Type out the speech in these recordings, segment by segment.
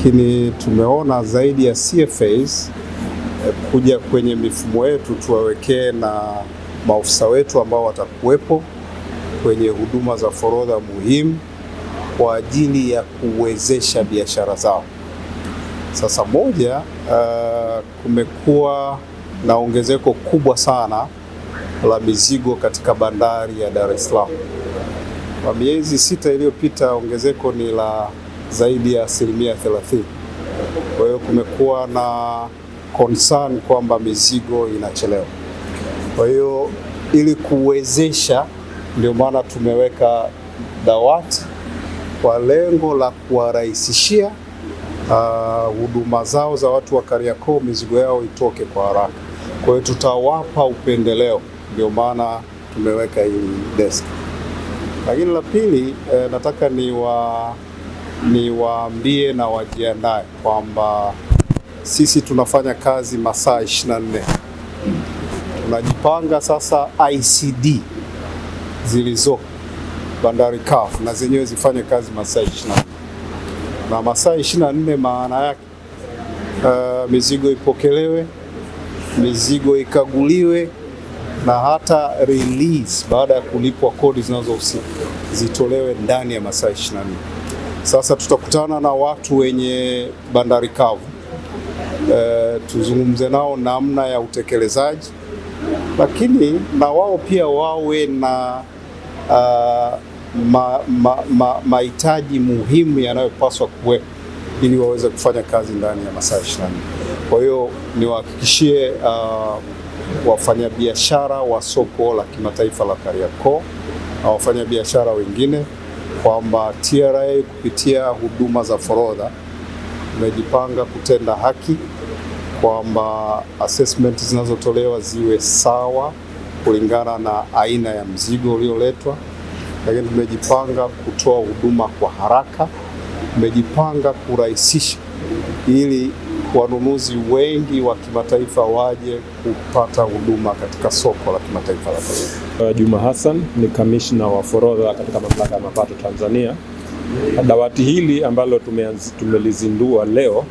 lakini tumeona zaidi ya CFAs kuja kwenye mifumo yetu tuwawekee na maofisa wetu ambao watakuwepo kwenye huduma za forodha muhimu kwa ajili ya kuwezesha biashara zao. Sasa moja, kumekuwa na ongezeko kubwa sana la mizigo katika bandari ya Dar es Salaam. Kwa miezi 6 iliyopita ongezeko ni la zaidi ya 30%. Kwa hiyo kumekuwa na concern kwamba mizigo inachelewa. Kwa hiyo ili kuwezesha, ndio maana tumeweka dawati kwa lengo la kuwarahisishia huduma zao za watu wa Kariakoo, mizigo yao itoke kwa haraka. Kwa hiyo tutawapa upendeleo, ndio maana tumeweka hii desk. Lakini la pili, nataka niwaambie na wajiandae kwamba sisi tunafanya kazi masaa 24. Tunajipanga sasa ICD zilizo bandari kafu na zenyewe zifanye kazi masaa 24. Na masaa 24 maana yake mizigo ipokelewe, mizigo ikaguliwe, na hata release baada ya kulipwa kodi zinazohusika zitolewe ndani ya masaa 24. Sasa tutakutana na watu wenye bandari kavu, tuzungumze nao namna ya utekelezaji, lakini na wao pia wawe na mahitaji muhimu yanayopaswa kuwepo ili waweze kufanya kazi ndani ya masaa 24. Kwa hiyo niwahakikishie wafanyabiashara wa soko la kimataifa la Kariakoo na wafanyabiashara wengine kwamba TRA kupitia huduma za forodha imejipanga kutenda haki, kwamba assessment zinazotolewa ziwe sawa kulingana na aina ya mzigo ulioletwa, lakini tumejipanga kutoa huduma kwa haraka, tumejipanga kurahisisha ili wanunuzi wengi wa kimataifa waje kupata huduma katika soko la kimataifa la Kariakoo. Juma Hassan ni kamishna wa forodha katika Mamlaka ya Mapato Tanzania. Dawati hili ambalo tumelizindua leo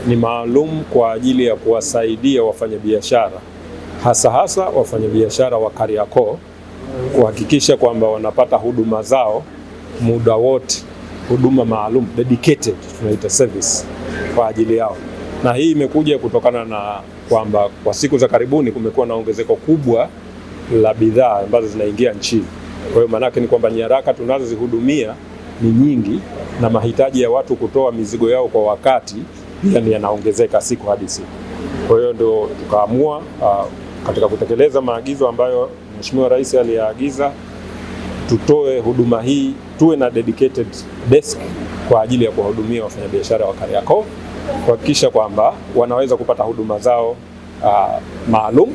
ni maalum kwa ajili ya kuwasaidia wafanyabiashara, hasa wafanyabiashara wa Kariakoo, kuhakikisha kwamba wanapata huduma zao muda wote, huduma maalum dedicated, tunaita service kwa ajili yao. Na hii imekuja kutokana na kwamba kwa siku za karibuni kumekuwa na ongezeko kubwa la bidhaa ambazo zinaingia nchini. Kwa hiyo maanake ni kwamba nyaraka tunazozihudumia ni nyingi na mahitaji ya watu kutoa mizigo yao kwa wakati yani yanaongezeka siku hadi siku. Kwa hiyo ndio tukaamua katika kutekeleza maagizo ambayo Mheshimiwa Rais aliyaagiza, tutoe huduma hii, tuwe na dedicated desk kwa ajili ya kuwahudumia wafanyabiashara wa Kariakoo, kuhakikisha kwamba wanaweza kupata huduma zao maalum.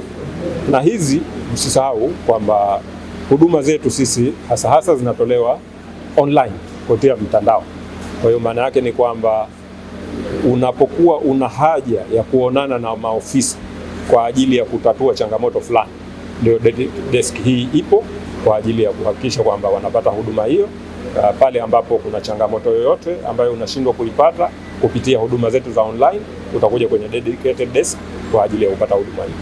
Na hizi msisahau kwamba huduma zetu sisi hasa zinatolewa online kupitia mtandao. Kwa hiyo maana yake ni kwamba unapokuwa una haja ya kuonana na maofisa kwa ajili ya kutatua changamoto fulani, ndio desk hii ipo kwa ajili ya kuhakikisha kwamba wanapata huduma hiyo. Pale ambapo kuna changamoto yoyote ambayo unashindwa kuipata kupitia huduma zetu za online, utakuja kwenye dedicated desk kwa ajili ya kupata huduma hiyo.